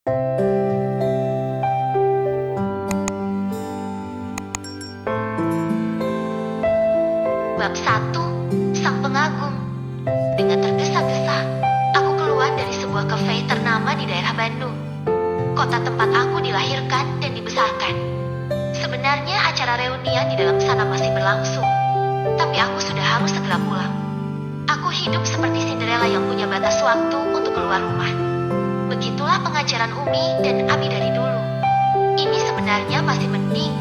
Bab 1. Sang Pengagum. Dengan tergesa-gesa, aku keluar dari sebuah kafe ternama di daerah Bandung, kota tempat aku dilahirkan dan dibesarkan. Sebenarnya acara reunian di dalam sana masih berlangsung, tapi aku sudah harus segera pulang. Aku hidup seperti Cinderella yang punya batas waktu untuk keluar rumah. Begitulah pengajaran Umi dan Abi dari dulu. Ini sebenarnya masih mending.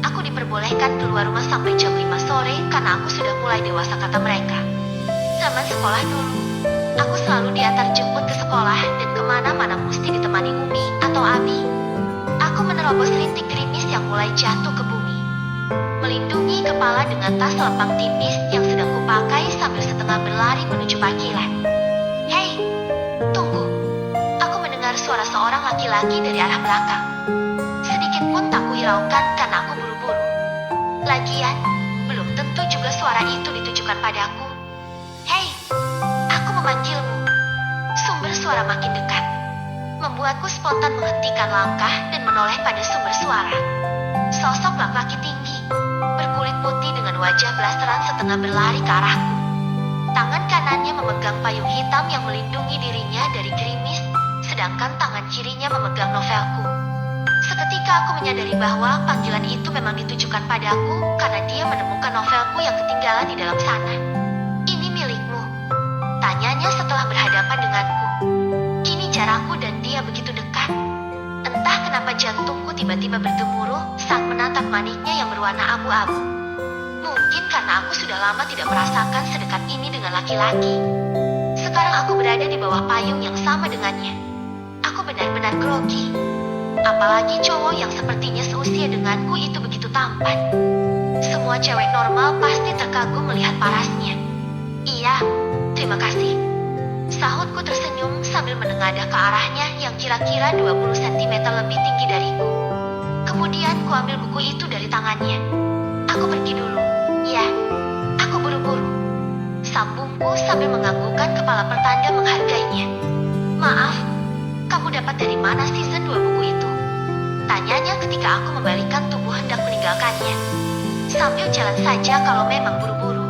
Aku diperbolehkan keluar rumah sampai jam 5 sore karena aku sudah mulai dewasa, kata mereka. Zaman sekolah dulu, aku selalu diantar jemput ke sekolah dan kemana-mana mesti ditemani Umi atau Abi. Aku menerobos rintik gerimis yang mulai jatuh ke bumi, melindungi kepala dengan tas lempang tipis yang sedang kupakai sambil setengah berlari menuju parkiran. Hei, tunggu. Aku mendengar suara seorang laki-laki dari arah belakang. Sedikit pun tak kuhiraukan karena aku buru-buru. Lagian, belum tentu juga suara itu ditujukan padaku. Hei, aku memanggilmu. Sumber suara makin dekat, membuatku spontan menghentikan langkah dan menoleh pada sumber suara. Sosok laki-laki tinggi, berkulit putih dengan wajah blasteran setengah berlari ke arahku. Tangan kanannya memegang payung hitam yang melindungi dirinya dari gerimis, sedangkan tangan kirinya memegang novelku. Seketika aku menyadari bahwa panggilan itu memang ditujukan padaku karena dia menemukan novelku yang ketinggalan di dalam sana. Ini milikmu, tanyanya setelah berhadapan denganku. Kini jarakku dan dia begitu dekat. Entah kenapa jantungku tiba-tiba bergemuruh saat menatap maniknya yang berwarna abu-abu. Mungkin karena aku sudah lama tidak merasakan sedekat ini dengan laki-laki. Sekarang aku berada di bawah payung yang sama dengannya. Aku benar-benar grogi. Apalagi cowok yang sepertinya seusia denganku itu begitu tampan. Semua cewek normal pasti terkagum melihat parasnya. Iya, terima kasih. Sahutku tersenyum sambil menengadah ke arahnya yang kira-kira 20 cm lebih tinggi dariku. Kemudian kuambil buku itu dari tangannya. Aku pergi dulu. Ya, aku buru-buru, sambungku sambil menganggukkan kepala pertanda menghargainya. Maaf, kamu dapat dari mana season 2 buku itu? Tanyanya ketika aku membalikkan tubuh hendak meninggalkannya. Sambil jalan saja kalau memang buru-buru,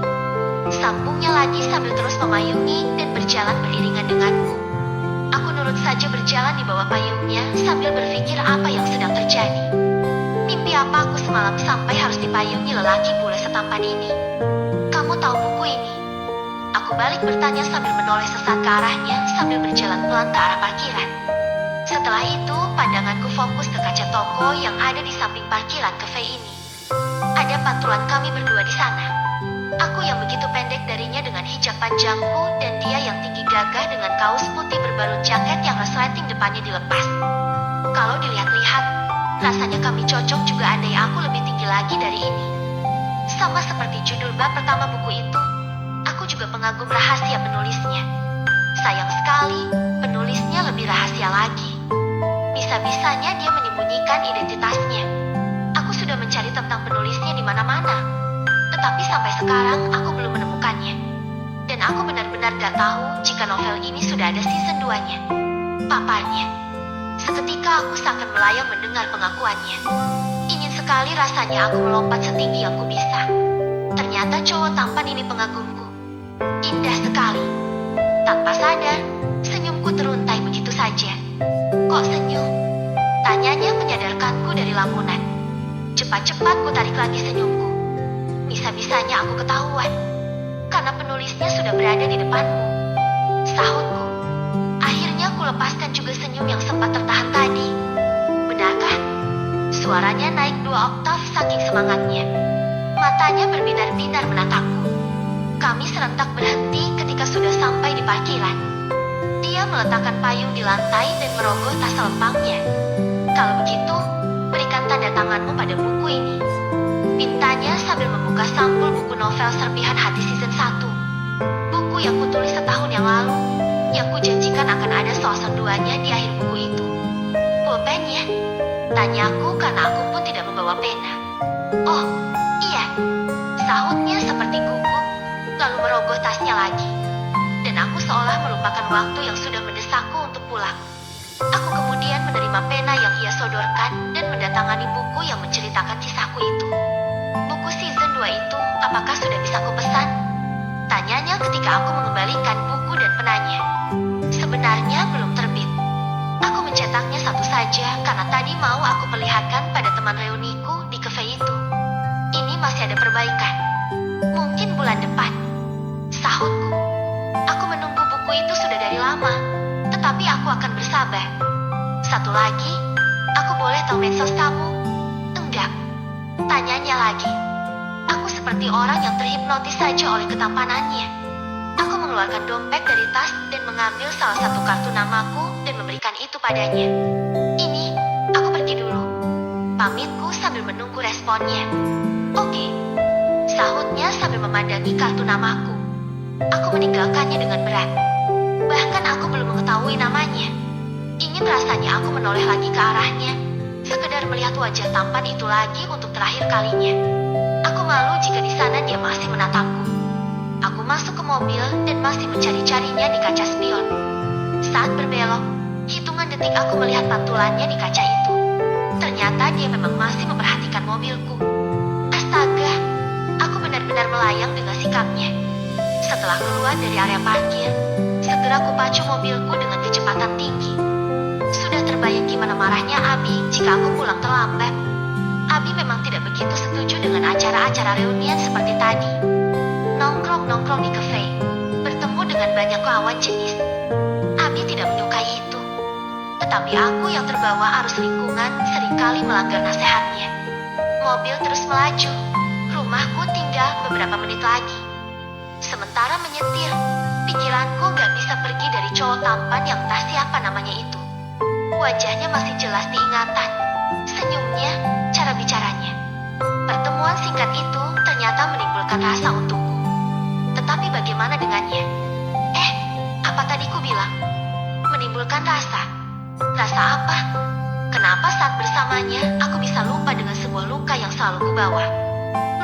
sambungnya lagi sambil terus memayungi dan berjalan beriringan denganku. Aku nurut saja berjalan di bawah payungnya sambil berpikir apa yang sedang terjadi. Mimpi apa aku semalam sampai harus dipayungi lelaki bule setampan ini? Kamu tahu buku ini? Aku balik bertanya sambil menoleh sesaat ke arahnya sambil berjalan pelan ke arah parkiran. Setelah itu, pandanganku fokus ke kaca toko yang ada di samping parkiran kafe ini. Ada pantulan kami berdua di sana. Aku yang begitu pendek darinya dengan hijab panjangku dan dia yang tinggi gagah dengan kaos putih berbalut jaket yang resleting depannya dilepas. Kalau dilihat-lihat, rasanya kami cocok juga andai aku lebih tinggi lagi dari ini. Sama seperti judul bab pertama buku itu, aku juga pengagum rahasia penulisnya. Sayang sekali, penulisnya lebih rahasia lagi. Bisa-bisanya dia menyembunyikan identitasnya. Aku sudah mencari tentang penulisnya di mana-mana, tetapi sampai sekarang aku belum menemukannya. Dan aku benar-benar gak tahu jika novel ini sudah ada season 2-nya. Paparnya. Seketika aku seakan melayang mendengar pengakuannya. Ingin sekali rasanya aku melompat setinggi yang ku bisa. Ternyata cowok tampan ini pengagumku. Indah sekali. Tanpa sadar, senyumku teruntai begitu saja. Kok senyum? Tanyanya menyadarkanku dari lamunan. Cepat-cepat ku tarik lagi senyumku. Bisa-bisanya aku ketahuan, karena penulisnya sudah berada di depanmu. Sahutku. Akhirnya ku lepaskan juga senyum yang sempat tertahan tadi. Benarkah? Suaranya naik 2 oktav saking semangatnya. Matanya berbinar-binar menatapku. Kami serentak berhenti ketika sudah sampai di parkiran. Dia meletakkan payung di lantai dan merogoh tas lempangnya. Kalau begitu, berikan tanda tanganmu pada buku ini, pintanya sambil membuka sampul buku novel Serpihan Hati season 1. Buku yang kutulis setahun yang lalu, yang kujanjikan akan ada season 2-nya di akhir buku itu. Pulpennya? Tanyaku karena aku pun tidak membawa pena. Oh, iya. Sahutnya seperti gugup, lalu merogoh tasnya lagi. Dan aku seolah melupakan waktu yang sudah mendesakku untuk pulang. Aku kemudian sodorkan dan mendatangani buku yang menceritakan kisahku itu. Buku season 2 itu, apakah sudah bisa kupesan? Tanyanya ketika aku mengembalikan buku dan penanya. Sebenarnya belum terbit. Aku mencetaknya satu saja karena tadi mau aku perlihatkan pada teman reuniku di cafe itu. Ini masih ada perbaikan. Mungkin bulan depan. Sahutku. Aku menunggu buku itu sudah dari lama, tetapi aku akan bersabar. Satu lagi, aku boleh tahu medsos kamu? Enggak. Tanyanya lagi. Aku seperti orang yang terhipnotis saja oleh ketampanannya. Aku mengeluarkan dompet dari tas dan mengambil salah satu kartu namaku dan memberikan itu padanya. Ini, aku pergi dulu. Pamitku sambil menunggu responnya. Oke. Sahutnya sambil memandangi kartu namaku. Aku meninggalkannya dengan berat. Bahkan aku belum mengetahui namanya. Ingin rasanya aku menoleh lagi ke arahnya, sekedar melihat wajah tampan itu lagi untuk terakhir kalinya. Aku malu jika di sana dia masih menatapku. Aku masuk ke mobil dan masih mencari-carinya di kaca spion. Saat berbelok, hitungan detik aku melihat pantulannya di kaca itu. Ternyata dia memang masih memperhatikan mobilku. Astaga, aku benar-benar melayang dengan sikapnya. Setelah keluar dari area parkir, segera kupacu mobilku dengan kecepatan tinggi. Sudah terbayang gimana marahnya Abi jika aku pulang terlambat. Abi memang tidak begitu setuju dengan acara-acara reunian seperti tadi. Nongkrong-nongkrong di cafe, bertemu dengan banyak lawan jenis. Abi tidak menyukai itu. Tetapi aku yang terbawa arus lingkungan seringkali melanggar nasihatnya. Mobil terus melaju. Rumahku tinggal beberapa menit lagi. Sementara menyetir, pikiranku gak bisa pergi dari cowok tampan yang entah siapa namanya itu. Wajahnya masih jelas diingatan. Senyumnya, cara bicaranya. Pertemuan singkat itu ternyata menimbulkan rasa untukku. Tetapi bagaimana dengannya? Apa tadi ku bilang? Menimbulkan rasa. Rasa apa? Kenapa saat bersamanya aku bisa lupa dengan sebuah luka yang selalu kubawa?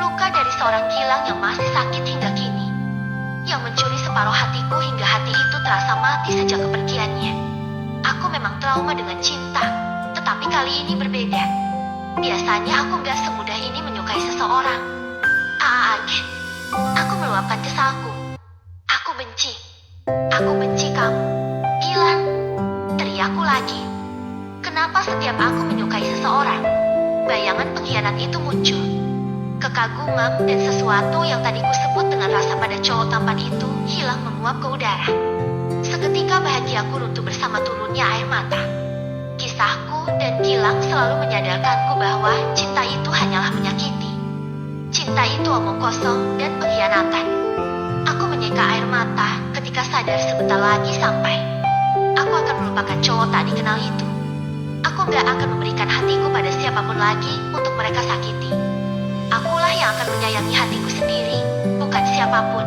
Luka dari seorang Gilang yang masih sakit hingga kini. Yang mencuri separuh hatiku hingga hati itu terasa mati sejak kepergiannya. Aku memang trauma dengan cinta, tetapi kali ini berbeda. Biasanya aku gak semudah ini menyukai seseorang. Again. Aku meluapkan kesalku. Aku benci. Aku benci kamu. Gilang. Teriakku lagi. Kenapa setiap aku menyukai seseorang, bayangan pengkhianat itu muncul? Kekaguman dan sesuatu yang tadi kusebut dengan rasa pada cowok tampan itu hilang menguap ke udara. Seketika bahagiaku runtuh bersama turunnya air mata. Kisahku dan Gilang selalu menyadarkanku bahwa cinta itu hanyalah menyakiti. Cinta itu omong kosong dan pengkhianatan. Aku menyeka air mata ketika sadar sebentar lagi sampai. Aku akan melupakan cowok tak dikenal itu. Aku gak akan memberikan hatiku pada siapapun lagi untuk mereka sakiti. Akulah yang akan menyayangi hatiku sendiri, bukan siapapun.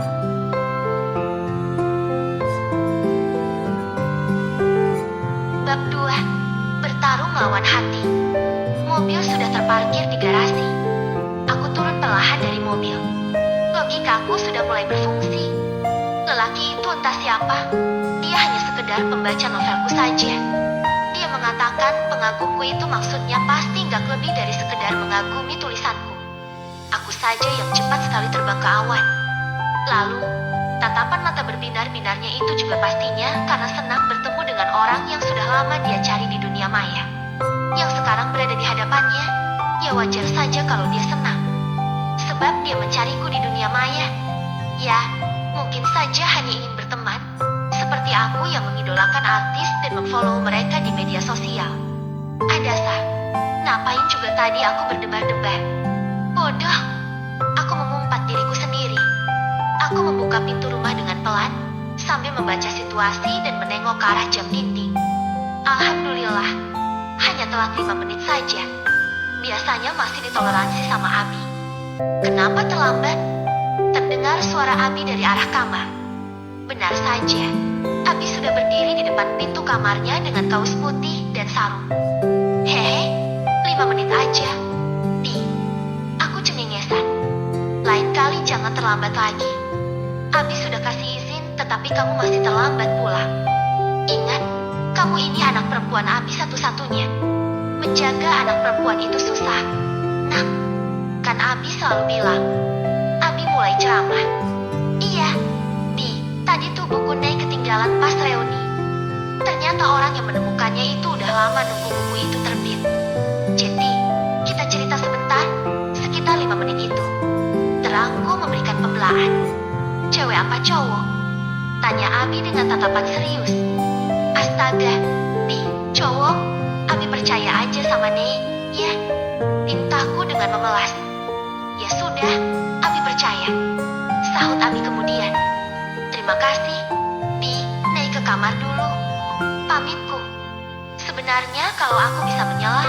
Bab 2. Bertarung melawan hati. Mobil sudah terparkir di garasi. Aku turun perlahan dari mobil. Logikaku sudah mulai berfungsi. Lelaki itu entah siapa. Dia hanya sekedar pembaca novelku saja. Dia mengatakan pengagumku itu maksudnya pasti gak lebih dari sekedar mengagumi tulisanku. Aku saja yang cepat sekali terbang ke awan. Lalu, tatapan mata berbinar-binarnya itu juga pastinya karena senang bertemu dengan orang yang sudah lama dia cari di dunia maya. Yang sekarang berada di hadapannya, ya wajar saja kalau dia senang. Sebab dia mencariku di dunia maya. Ya, mungkin saja hanya ingin berteman. Seperti aku yang mengidolakan artis dan memfollow mereka di media sosial. Adasah, ngapain juga tadi aku berdebar-debar. Bodoh, aku mengumpat diriku sendiri. Aku membuka pintu rumah dengan pelan, sambil membaca situasi dan menengok ke arah jam dinding. Alhamdulillah, hanya telat 5 menit saja. Biasanya masih ditoleransi sama Abi. Kenapa terlambat? Terdengar suara Abi dari arah kamar. Benar saja, Abi sudah berdiri di depan pintu kamarnya dengan kaos putih dan sarung. Hehe, 5 menit aja. Aku cengengesan. Lain kali jangan terlambat lagi. Abi sudah kasih izin, tetapi kamu masih terlambat pulang. Ingat, kamu ini anak perempuan Abi satu-satunya. Menjaga menjaga anak perempuan itu susah. Nak, kan Abi selalu bilang. Abi mulai ceramah. Iya, Bi, tadi tuh buku Nei ketinggalan pas reuni. Ternyata orang yang menemukannya itu udah lama nunggu buku itu terbit. Jadi, kita cerita sebentar, sekitar 5 menit itu. Terangku memberikan pembelaan. Cewek apa cowok? Tanya Abi dengan tatapan serius. Astaga, Bi, cowok. Abi percaya aja sama Nei, ya. Pintaku dengan memelas. Ya sudah, Abi percaya. Sahut Abi kemudian. Terima kasih, Bi, Nei ke kamar dulu. Pamitku. Sebenarnya kalau aku bisa menyalah,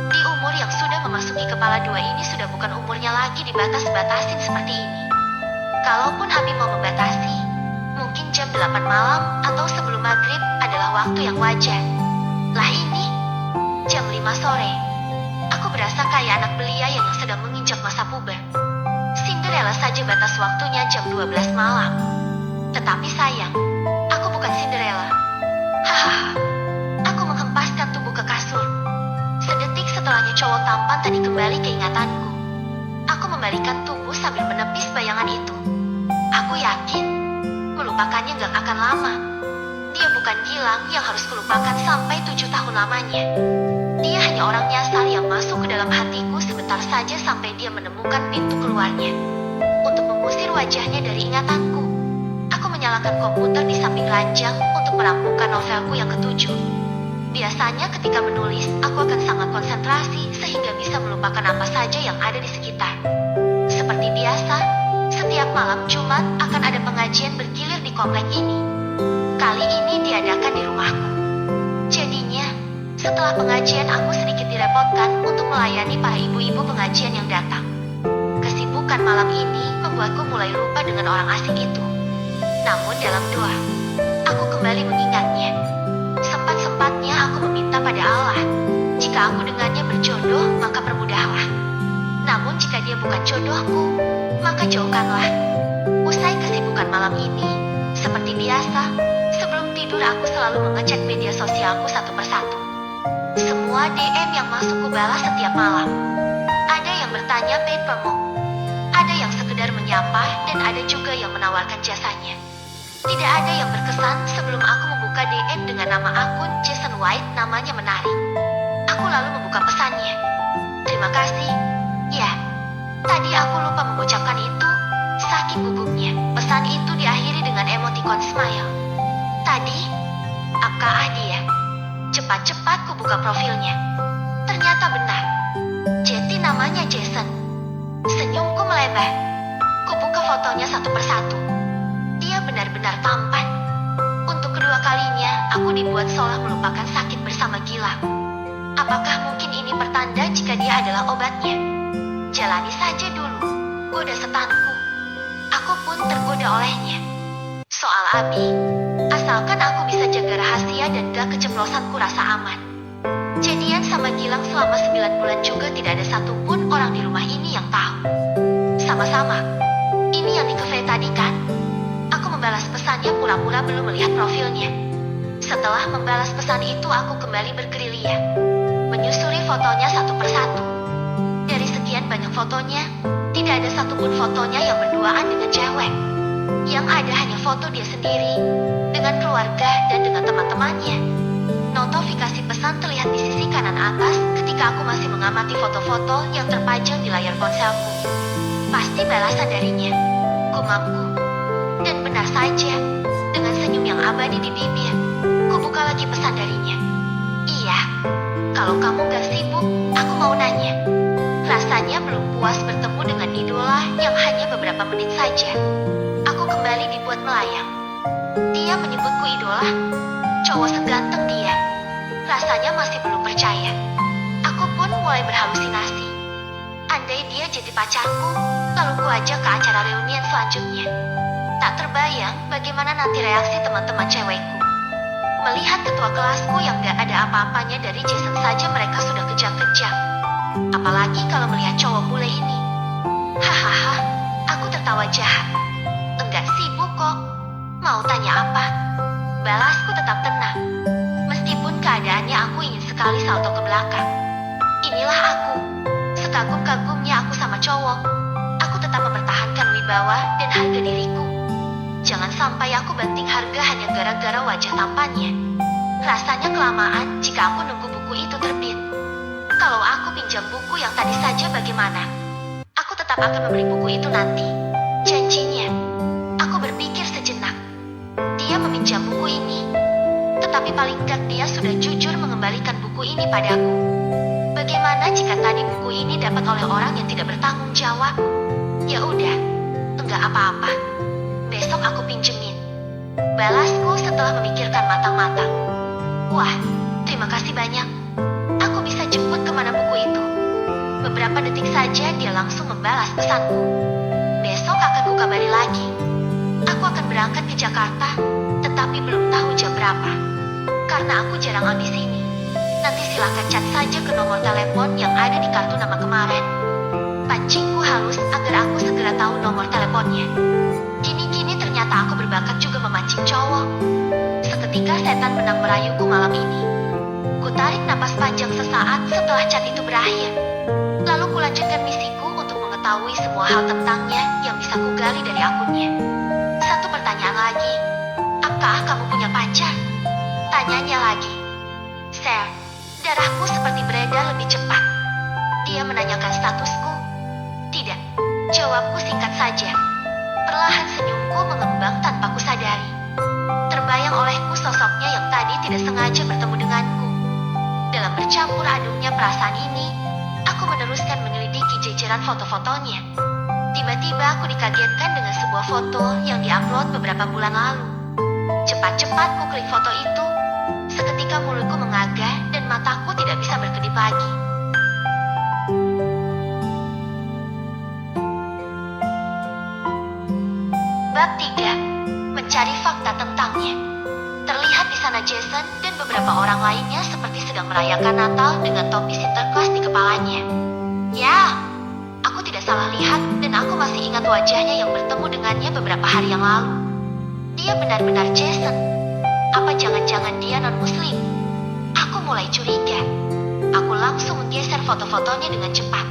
di umur yang sudah memasuki kepala 2 ini sudah bukan umurnya lagi dibatas-batasin seperti ini. Kalaupun Abi mau membatasi, mungkin jam 8 malam atau sebelum maghrib adalah waktu yang wajar. Lah ini, jam 5 sore. Aku berasa kayak anak belia yang sedang menginjak masa puber. Cinderella saja batas waktunya jam 12 malam. Tetapi sayang, aku bukan Cinderella. Hahaha. Aku menghempaskan tubuh ke kasur. Sedetik setelahnya cowok tampan tadi kembali ke ingatanku. Aku membalikan tubuh sambil menepis bayangan itu. Aku yakin melupakannya gak akan lama. Dia bukan Gilang yang harus kulupakan sampai 7 tahun lamanya. Dia hanya orang nyasar yang masuk ke dalam hatiku sebentar saja sampai dia menemukan pintu keluarnya. Untuk mengusir wajahnya dari ingatanku, aku menyalakan komputer di samping ranjang untuk merampungkan novelku yang ketujuh. Biasanya ketika menulis, aku akan sangat konsentrasi sehingga bisa melupakan apa saja yang ada di sekitar. Seperti biasa, setiap malam Jumat akan ada pengajian bergilir di komplek ini. Kali ini diadakan di rumahku. Jadinya, setelah pengajian aku sedikit direpotkan untuk melayani para ibu-ibu pengajian yang datang. Kesibukan malam ini membuatku mulai lupa dengan orang asing itu. Namun dalam doa, aku kembali mengingatnya. Sempat-sempatnya aku meminta pada Allah, jika aku dengannya berjodoh, maka permudahlah. Namun jika dia bukan jodohku, maka jauhkanlah. Usai kesibukan malam ini, seperti biasa, sebelum tidur aku selalu mengecek media sosialku satu persatu. Semua DM yang masuk kubalas setiap malam. Ada yang bertanya paid promo, ada yang sekedar menyapa, dan ada juga yang menawarkan jasanya. Tidak ada yang berkesan sebelum aku membuka DM dengan nama akun Jason White, namanya menarik. Aku lalu membuka pesannya. Terima kasih. Ya, tadi aku lupa mengucapkan itu, saking gugupnya. Pesan itu diakhiri dengan emoticon smile. Tadi, apakah dia? Cepat-cepat kubuka profilnya. Ternyata benar. Jadi namanya Jason. Senyumku melebar. Kubuka fotonya satu persatu. Dia benar-benar tampan. Untuk kedua kalinya, aku dibuat seolah melupakan sakit bersama Gilang. Apakah mungkin ini pertanda jika dia adalah obatnya? Jalani saja dulu, goda setanku. Aku pun tergoda olehnya. Soal Abi, asalkan aku bisa jaga rahasia dan gak keceplosan kurasa aman. Jadian sama Gilang selama 9 bulan juga tidak ada satupun orang di rumah ini yang tahu. Sama-sama. Ini yang di cafe tadi kan? Aku membalas pesannya pura-pura belum melihat profilnya. Setelah membalas pesan itu aku kembali bergerilya, menyusuri fotonya satu persatu. Dari sekian banyak fotonya, tidak ada satupun fotonya yang berduaan dengan cewek. Yang ada hanya foto dia sendiri, dengan keluarga dan dengan teman-temannya. Notifikasi pesan terlihat di sisi kanan atas ketika aku masih mengamati foto-foto yang terpajang di layar ponselku. Pasti balasan darinya, gumamku. Dan benar saja, dengan senyum yang abadi di bibir, kubuka lagi pesan darinya. Iya, kalau kamu gak sibuk, aku mau nanya. Rasanya belum puas bertemu dengan idola yang hanya beberapa menit saja. Aku kembali dibuat melayang. Dia menyebutku idola, cowok seganteng dia. Rasanya masih belum percaya. Aku pun mulai berhalusinasi. Andai dia jadi pacarku, lalu ku ajak ke acara reunian selanjutnya. Tak terbayang bagaimana nanti reaksi teman-teman cewekku. Melihat ketua kelasku yang gak ada apa-apanya dari Jason saja mereka sudah kejang-kejang. Apalagi kalau melihat cowok bule ini. Hahaha, aku tertawa jahat. Enggak sibuk kok. Mau tanya apa? Balasku tetap tenang. Meskipun keadaannya aku ingin sekali salto ke belakang. berwibawa dan harga diriku. Jangan sampai aku banting harga hanya gara-gara wajah tampannya. Rasanya kelamaan jika aku nunggu buku itu terbit. Kalau aku pinjam buku yang tadi saja bagaimana? Aku tetap akan membeli buku itu nanti. Janjinya. Aku berpikir sejenak. Dia meminjam buku ini. Tetapi paling enggak dia sudah jujur mengembalikan buku ini padaku. Bagaimana jika tadi buku ini dapat oleh orang yang tidak bertanggung jawab? Ya udah, enggak apa-apa. Besok aku pinjemin. Balasku setelah memikirkan matang-matang. Wah, terima kasih banyak. Aku bisa jemput kemana buku itu. Beberapa detik saja dia langsung membalas pesanku. Besok akan kukabari lagi. Aku akan berangkat ke Jakarta, tetapi belum tahu jam berapa. Karena aku jarang di sini. Nanti silakan chat saja ke nomor telepon yang ada di kartu nama kemarin. Pancingku halus agar aku segera tahu nomor teleponnya. Gini-gini ternyata aku berbakat juga memancing cowok. Seketika setan menang merayuku malam ini. Kutarik napas panjang sesaat setelah chat itu berakhir. Lalu kulanjutkan misiku untuk mengetahui semua hal tentangnya yang bisa kugali dari akunnya. Satu pertanyaan lagi. Apakah kamu punya pacar? Tanyanya lagi. Sir, darahku seperti beredar lebih cepat. Dia menanyakan statusku. Tidak, jawabku singkat saja. Perlahan senyumku mengembang tanpa kusadari. Terbayang olehku sosoknya yang tadi tidak sengaja bertemu denganku. Dalam bercampur aduknya perasaan ini, aku meneruskan menyelidiki jajaran foto-fotonya. Tiba-tiba aku dikagetkan dengan sebuah foto yang diupload beberapa bulan lalu. Cepat-cepat ku klik foto itu. Seketika mulutku mengagah dan mataku tidak bisa berkedip lagi. Bab 3. Mencari fakta tentangnya. Terlihat di sana Jason dan beberapa orang lainnya seperti sedang merayakan Natal dengan topi Sinterklas di kepalanya. Ya, aku tidak salah lihat dan aku masih ingat wajahnya yang bertemu dengannya beberapa hari yang lalu. Dia benar-benar Jason. Apa jangan-jangan dia non-muslim? Aku mulai curiga. Aku langsung menggeser foto-fotonya dengan cepat.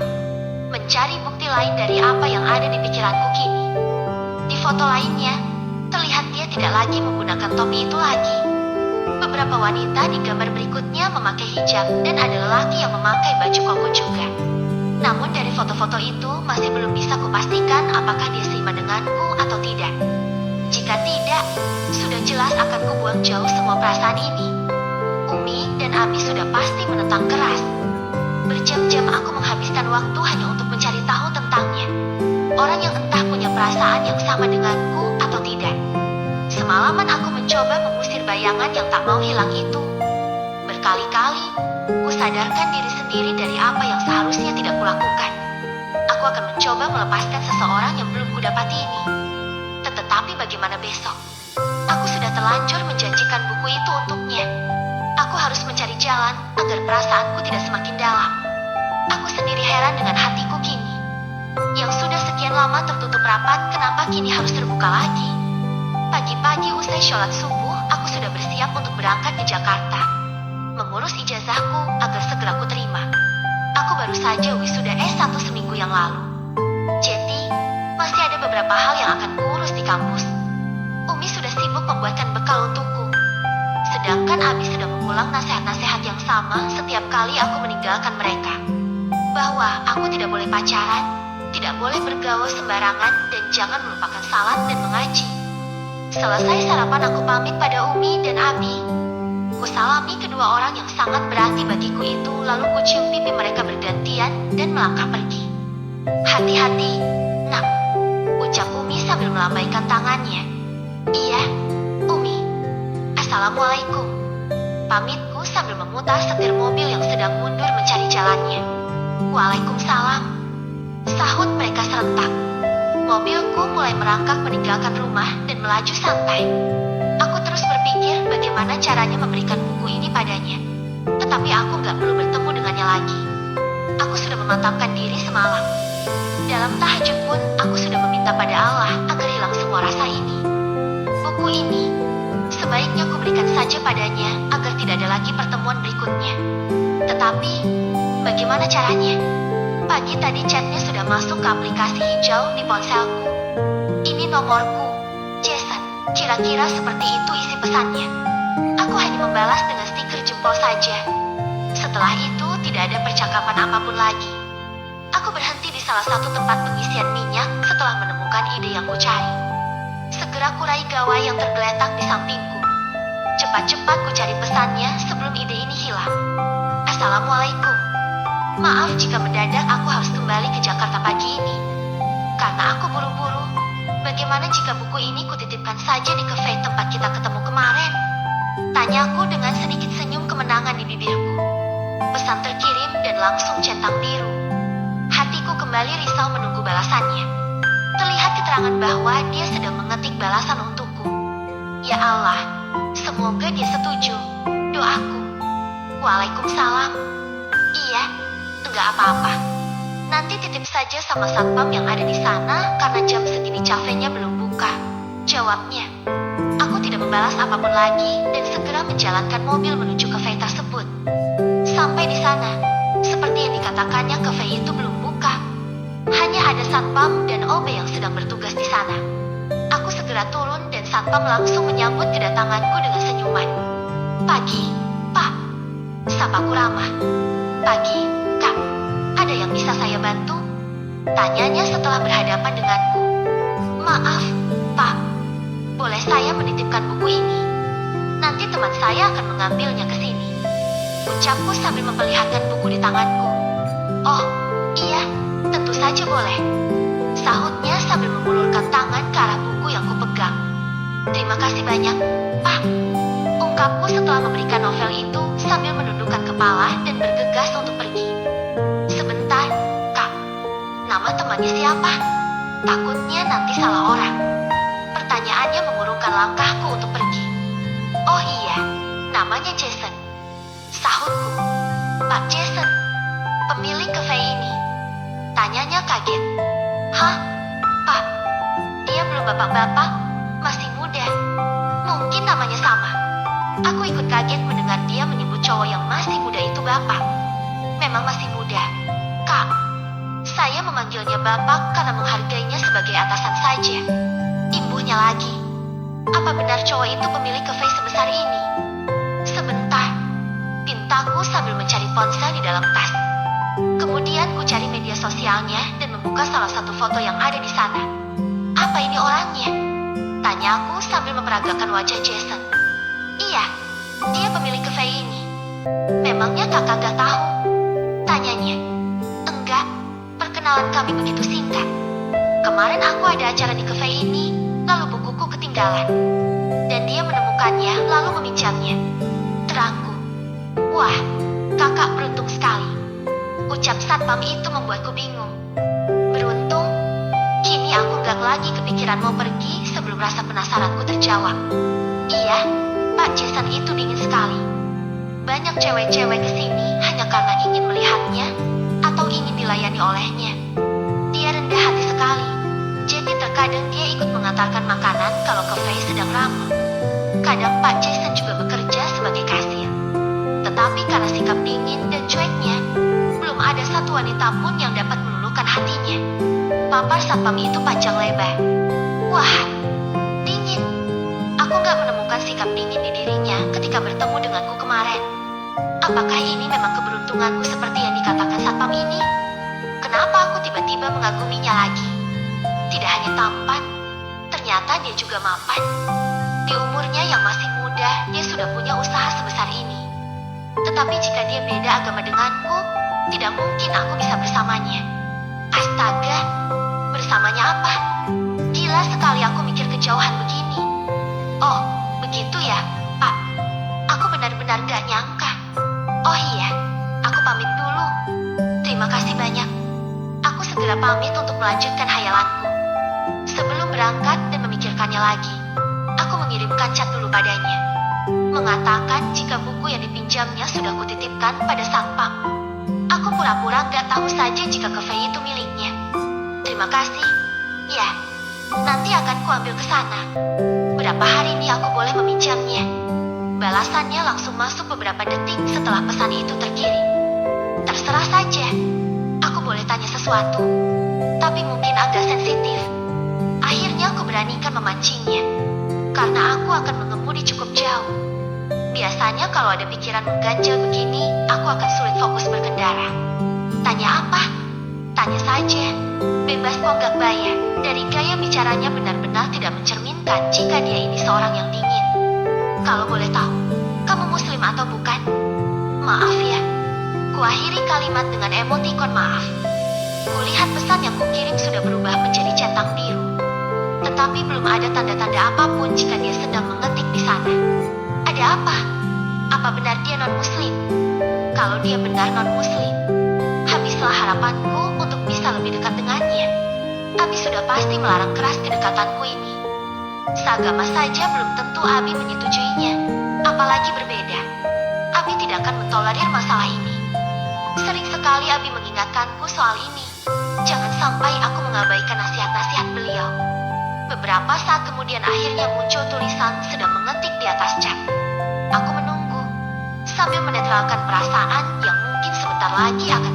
Mencari bukti lain dari apa yang ada di pikiranku kini. Di foto lainnya, terlihat dia tidak lagi menggunakan topi itu lagi. Beberapa wanita di gambar berikutnya memakai hijab dan ada lelaki yang memakai baju koko juga. Namun dari foto-foto itu masih belum bisa kupastikan apakah dia seiman denganku atau tidak. Jika tidak, sudah jelas akan kubuang jauh semua perasaan ini. Umi dan Abi sudah pasti menentang keras. Berjam-jam aku menghabiskan waktu hanya untuk mencari tahu tentangnya. Orang yang entah punya perasaan yang sama denganku atau tidak. Semalaman aku mencoba mengusir bayangan yang tak mau hilang itu. Berkali-kali, kusadarkan diri sendiri dari apa yang seharusnya tidak kulakukan. Aku akan mencoba melepaskan seseorang yang belum kudapati ini. Tetapi bagaimana besok? Aku sudah terlanjur menjanjikan buku itu untuknya. Aku harus mencari jalan agar perasaanku tidak semakin dalam. Aku sendiri heran dengan hatiku kini. Yang sudah sekian lama tertutup rapat, kenapa kini harus terbuka lagi? Pagi-pagi usai sholat subuh, aku sudah bersiap untuk berangkat ke Jakarta. Mengurus ijazahku agar segera kuterima. Aku baru saja wisuda S1 seminggu yang lalu. Jadi, masih ada beberapa hal yang akan kuurus di kampus. Umi sudah sibuk membuatkan bekal untukku. Sedangkan Abi sedang mengulang nasihat-nasihat yang sama setiap kali aku meninggalkan mereka. Bahwa aku tidak boleh pacaran, tidak boleh bergaul sembarangan, dan jangan melupakan salat dan mengaji. Selesai sarapan aku pamit pada Umi dan Abi. Kusalami kedua orang yang sangat berarti bagiku itu, lalu kucium pipi mereka bergantian dan melangkah pergi. Hati-hati, nak, ucap Umi sambil melambaikan tangannya. Iya, Umi. Assalamualaikum. Pamitku sambil memutar setir mobil yang sedang mundur mencari jalannya. Waalaikumsalam. Sahut mereka serentak. Mobilku mulai merangkak meninggalkan rumah dan melaju santai. Aku terus berpikir bagaimana caranya memberikan buku ini padanya. Tetapi aku gak perlu bertemu dengannya lagi. Aku sudah memantapkan diri semalam. Dalam tahajud pun aku sudah meminta pada Allah agar hilang semua rasa ini. Buku ini sebaiknya kuberikan saja padanya agar tidak ada lagi pertemuan berikutnya. Tetapi bagaimana caranya? Pagi tadi chatnya sudah masuk ke aplikasi hijau di ponselku. nomorku, Jason. Kira-kira seperti itu isi pesannya. Aku hanya membalas dengan stiker jempol saja. Setelah itu tidak ada percakapan apapun lagi. Aku berhenti di salah satu tempat pengisian minyak setelah menemukan ide yang kucari. Segera kurai gawai yang tergeletak di sampingku. Cepat-cepat kucari pesannya sebelum ide ini hilang. Assalamualaikum. Maaf jika mendadak aku harus kembali ke Jakarta pagi ini. Karena aku buru-buru. Bagaimana jika buku ini kutitipkan saja di kafe tempat kita ketemu kemarin? Tanyaku dengan sedikit senyum kemenangan di bibirku. Pesan terkirim dan langsung centang biru. Hatiku kembali risau menunggu balasannya. Terlihat keterangan bahwa dia sedang mengetik balasan untukku. Ya Allah, semoga dia setuju. Doaku. Waalaikumsalam. Iya, enggak apa-apa. Nanti titip saja sama satpam yang ada di sana karena jam segini kafenya belum buka. Jawabnya. Aku tidak membalas apapun lagi dan segera menjalankan mobil menuju kafe tersebut. Sampai di sana, seperti yang dikatakannya kafe itu belum buka. Hanya ada satpam dan OB yang sedang bertugas di sana. Aku segera turun dan satpam langsung menyambut kedatanganku dengan senyuman. Pagi, Pak. Sapaku ramah. Pagi, Kak. Ada yang bisa saya bantu? Tanyanya setelah berhadapan denganku. Maaf, Pak. Boleh saya menitipkan buku ini? Nanti teman saya akan mengambilnya ke sini. Ucapku sambil memperlihatkan buku di tanganku. Oh, iya, tentu saja boleh. Sahutnya sambil mengulurkan tangan ke arah buku yang kupegang. Terima kasih banyak, Pak. Ungkapku setelah memberikan novel itu sambil menundukkan kepala dan bergegas untuk pergi. Sebentar, Kak. Nama temannya siapa? Takutnya nanti salah orang. Pertanyaannya mengurungkan langkahku untuk pergi. Oh iya, namanya Jason. Sahutku. Pak Jason, pemilik kafe ini. Tanyanya kaget. Hah? Pak? Dia belum bapak-bapak, masih muda. Mungkin namanya sama. Aku ikut kaget mendengar dia menyebut cowok yang masih muda itu bapak. Memang masih muda. Kak, saya memanggilnya bapak karena menghargainya sebagai atasan saja. Imbuhnya lagi. Apa benar cowok itu pemilik kafe sebesar ini? Sebentar. Pintaku sambil mencari ponsel di dalam tas. Kemudian ku cari media sosialnya dan membuka salah satu foto yang ada di sana. Apa ini orangnya? Tanyaku sambil memperagakan wajah Jason. Iya, dia pemilik kafe ini. Memangnya kakak gak tahu? Tanyanya. Enggak, perkenalan kami begitu singkat. Kemarin aku ada acara di kafe ini, lalu bukuku ketinggalan. Dan dia menemukannya lalu meminjamnya. Terangku. Wah, kakak beruntung sekali. Ucap satpam itu membuatku bingung. Beruntung, kini aku gak lagi kepikiran mau pergi sebelum rasa penasaranku terjawab. Iya, Pak Jason itu dingin sekali. Banyak cewek-cewek kesini hanya karena ingin melihatnya atau ingin dilayani olehnya. Dia rendah hati sekali. Jadi terkadang dia ikut mengantarkan makanan kalau kafe sedang ramai. Kadang Pak Jason juga bekerja sebagai kasir. Tetapi karena sikap dingin dan cueknya, belum ada satu wanita pun yang dapat meluluhkan hatinya. Papar satpam itu panjang lebar. Wah, dingin. Aku gak menemukan sikap dingin di dirinya ketika bertemu denganku kemarin. Apakah ini memang keberuntunganku seperti yang dikatakan satpam ini? Kenapa aku tiba-tiba mengaguminya lagi? Tidak hanya tampan, ternyata dia juga mapan. Di umurnya yang masih muda, dia sudah punya usaha sebesar ini. Tetapi jika dia beda agama denganku, tidak mungkin aku bisa bersamanya. Astaga, bersamanya apa? Gila sekali aku mikir kejauhan begini. Oh, begitu ya, Pak. Aku benar-benar gak nyangka. Oh iya, aku pamit dulu. Terima kasih banyak. Aku segera pamit untuk melanjutkan hayalanku. Sebelum berangkat dan memikirkannya lagi, aku mengirimkan chat dulu padanya. Mengatakan jika buku yang dipinjamnya sudah kutitipkan pada satpam. Aku pura-pura gak tahu saja jika kafe itu miliknya. Terima kasih. Ya, nanti akan kuambil ke sana. Berapa hari ini aku boleh meminjamnya? Balasannya langsung masuk beberapa detik setelah pesan itu terkirim. Terserah saja. Aku boleh tanya sesuatu, tapi mungkin agak sensitif. Akhirnya aku berani memberanikan memancingnya. Karena aku akan mengemudi cukup jauh. Biasanya kalau ada pikiran mengganjal begini, aku akan sulit fokus berkendara. Tanya apa? Tanya saja. Bebas kok gak bayar. Dari gaya bicaranya benar-benar tidak mencerminkan jika dia ini seorang yang dingin. Kalau boleh tahu, kamu muslim atau bukan? Maaf ya. Kuakhiri kalimat dengan emotikon maaf. Kulihat pesan yang kukirim sudah berubah menjadi centang biru. Tetapi belum ada tanda-tanda apapun jika dia sedang mengetik di sana. Ada apa? Apa benar dia non-muslim? Kalau dia benar non-muslim, habislah harapanku untuk bisa lebih dekat dengannya. Abi sudah pasti melarang keras kedekatanku ini. Seagama saja belum tentu Abi menyetujuinya, apalagi berbeda. Abi tidak akan mentolerir masalah ini. Sering sekali Abi mengingatkanku soal ini. Jangan sampai aku mengabaikan nasihat-nasihat beliau. Beberapa saat kemudian akhirnya muncul tulisan sedang mengetik di atas cat. Aku menunggu, sambil menetralkan perasaan yang mungkin sebentar lagi akan